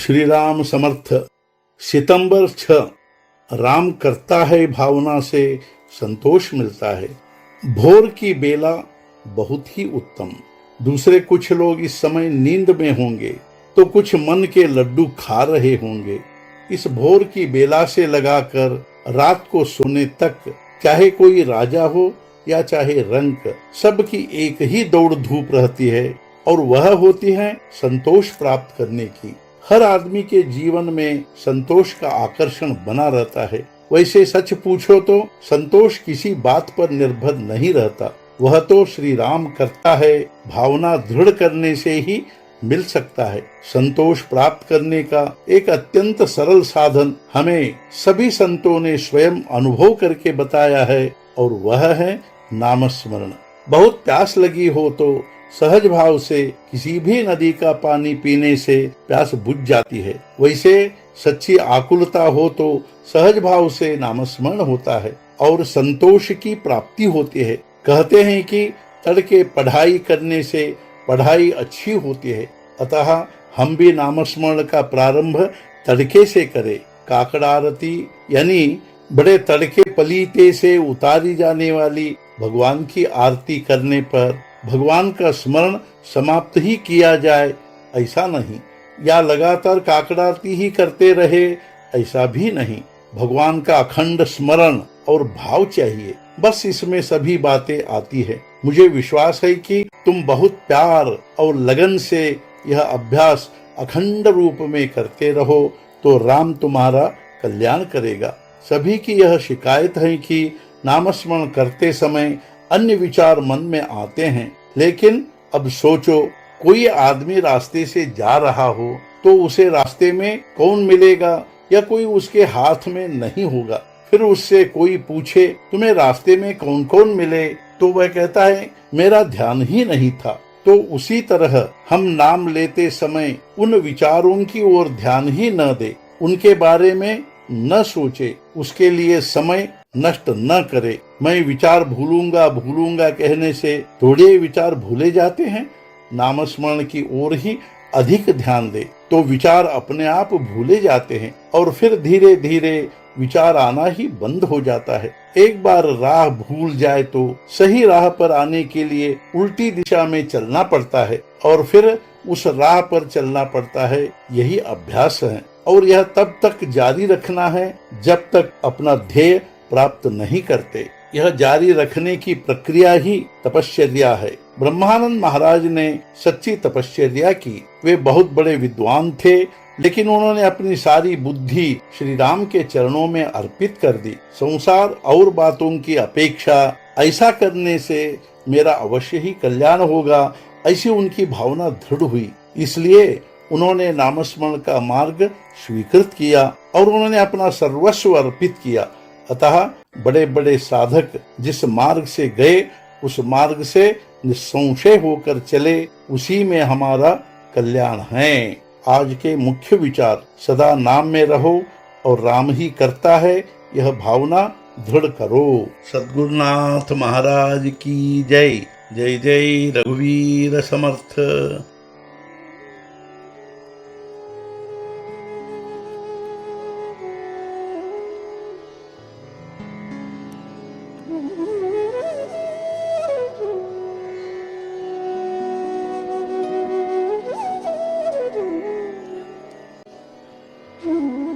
श्री राम समर्थ। सितंबर 6। राम करता है भावना से संतोष मिलता है। भोर की बेला बहुत ही उत्तम। दूसरे कुछ लोग इस समय नींद में होंगे तो कुछ मन के लड्डू खा रहे होंगे। इस भोर की बेला से लगाकर रात को सोने तक चाहे कोई राजा हो या चाहे रंक, सबकी एक ही दौड़ धूप रहती है और वह होती है संतोष प्राप्त करने की। हर आदमी के जीवन में संतोष का आकर्षण बना रहता है। वैसे सच पूछो तो संतोष किसी बात पर निर्भर नहीं रहता, वह तो श्री राम करता है भावना दृढ़ करने से ही मिल सकता है। संतोष प्राप्त करने का एक अत्यंत सरल साधन हमें सभी संतों ने स्वयं अनुभव करके बताया है और वह है नामस्मरण। बहुत प्यास लगी हो तो सहज भाव से किसी भी नदी का पानी पीने से प्यास बुझ जाती है। वैसे सच्ची आकुलता हो तो सहज भाव से नामस्मरण होता है और संतोष की प्राप्ति होती है। कहते हैं कि तड़के पढ़ाई करने से पढ़ाई अच्छी होती है, अतः हम भी नामस्मरण का प्रारंभ तड़के से करें। काकड़ा आरती यानी बड़े तड़के पलीते से उतारी जाने वाली भगवान की आरती करने पर भगवान का स्मरण समाप्त ही किया जाए ऐसा नहीं, या लगातार काकड़ा आरती ही करते रहे ऐसा भी नहीं। भगवान का अखंड स्मरण और भाव चाहिए, बस इसमें सभी बातें आती है। मुझे विश्वास है कि तुम बहुत प्यार और लगन से यह अभ्यास अखंड रूप में करते रहो तो राम तुम्हारा कल्याण करेगा। सभी की यह शिकायत है कि नामस्मरण करते समय अन्य विचार मन में आते हैं। लेकिन अब सोचो, कोई आदमी रास्ते से जा रहा हो तो उसे रास्ते में कौन मिलेगा या कोई उसके हाथ में नहीं होगा। फिर उससे कोई पूछे तुम्हें रास्ते में कौन कौन मिले तो वह कहता है मेरा ध्यान ही नहीं था। तो उसी तरह हम नाम लेते समय उन विचारों की ओर ध्यान ही न दे, उनके बारे में न सोचे, उसके लिए समय नष्ट न करे। मैं विचार भूलूंगा कहने से थोड़े विचार भूले जाते हैं। नामस्मरण की ओर ही अधिक ध्यान दे तो विचार अपने आप भूले जाते हैं और फिर धीरे धीरे विचार आना ही बंद हो जाता है। एक बार राह भूल जाए तो सही राह पर आने के लिए उल्टी दिशा में चलना पड़ता है और फिर उस राह पर चलना पड़ता है। यही अभ्यास है और यह तब तक जारी रखना है जब तक अपना ध्येय प्राप्त नहीं करते। यह जारी रखने की प्रक्रिया ही तपश्चर्या है। ब्रह्मानंद महाराज ने सच्ची तपश्चर्या की। वे बहुत बड़े विद्वान थे, लेकिन उन्होंने अपनी सारी बुद्धि श्री राम के चरणों में अर्पित कर दी। संसार और बातों की अपेक्षा ऐसा करने से मेरा अवश्य ही कल्याण होगा, ऐसी उनकी भावना दृढ़ हुई। इसलिए उन्होंने नामस्मरण का मार्ग स्वीकृत किया और उन्होंने अपना सर्वस्व अर्पित किया। अतः बड़े बड़े साधक जिस मार्ग से गए उस मार्ग से निसंशय होकर चले, उसी में हमारा कल्याण है। आज के मुख्य विचार, सदा नाम में रहो और राम ही करता है, यह भावना दृढ़ करो। सद्गुरुनाथ महाराज की जय। जय जय रघुवीर समर्थ। Mm-hmm.